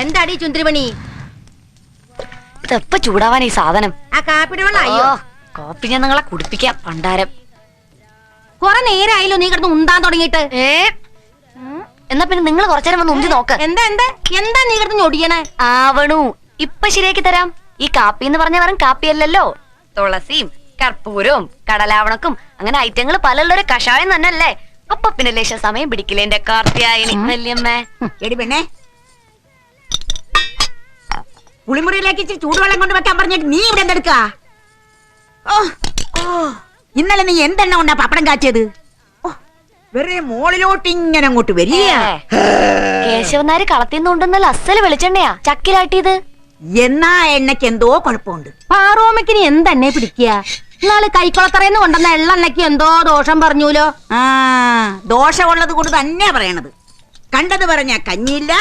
എന്താടി ചുന്തിരിമണി? ഇതെപ്പ ചൂടാവാൻ ഈ സാധനം? ആ കാപ്പിയുടെ വെള്ളം അയ്യോ. കോപ്പി ഞാൻ നിങ്ങളെ കുടിപ്പിക്കാം പണ്ടാരം. കൊറേ നേരമായില്ലോ നീ കിടന്ന് ഉണ്ടാൻ തുടങ്ങിയിട്ട്. എന്നാ പിന്നെ നിങ്ങൾ കുറച്ചേരം വന്ന് ഉന്തി നോക്ക്. എന്താ എന്താ എന്താ നീ കിടന്ന് ഞൊടിയണേ? ആവണു, ഇപ്പൊ ശരിയാക്കി തരാം. ഈ കാപ്പി എന്ന് പറഞ്ഞ വെറും കാപ്പിയല്ലല്ലോ, തുളസിയും കർപ്പൂരവും കടലാവണക്കും അങ്ങനെ ഐറ്റങ്ങൾ പലരുടെ കഷായം തന്നെ അല്ലേ. അപ്പൊ പിന്നെ ലേശ സമയം പിടിക്കില്ലേ എന്റെ കാർത്തിയായനി വല്യമ്മേ. എടി പെണ്ണേ, കുളിമുറിയിലേക്ക് ഇച്ചിരി ചൂടുവെള്ളം കൊണ്ട് വെക്കാൻ പറഞ്ഞിട്ട് നീ ഇവിടെ എന്തെടുക്കാ? ഇന്നലെ നീ എന്തെണ്ണ കൊണ്ടാ പപ്പടം കാച്ചിയത്? വെറുതെ മോളിലോട്ട് ഇങ്ങനെ അങ്ങോട്ട് വരിക. കേശവനാര് കളത്തിന്നുണ്ടെന്നല്ല അസല് വെളിച്ചെണ്ണയാ ചക്കിലാട്ടിയത്. എന്നാ എണ്ണയ്ക്ക് എന്തോ കുഴപ്പമുണ്ട്. പാറോമയ്ക്കിനി എന്തെന്നെ പിടിക്കുക? നാളെ കൈക്കുളത്തറയെന്ന് കൊണ്ടുവന്ന എള്ളെണ്ണയ്ക്ക് എന്തോ ദോഷം പറഞ്ഞൂലോ. ദോഷമുള്ളത് കൊണ്ട് തന്നെയാ പറയണത്. കണ്ടത് പറഞ്ഞ കഞ്ഞിയില്ല,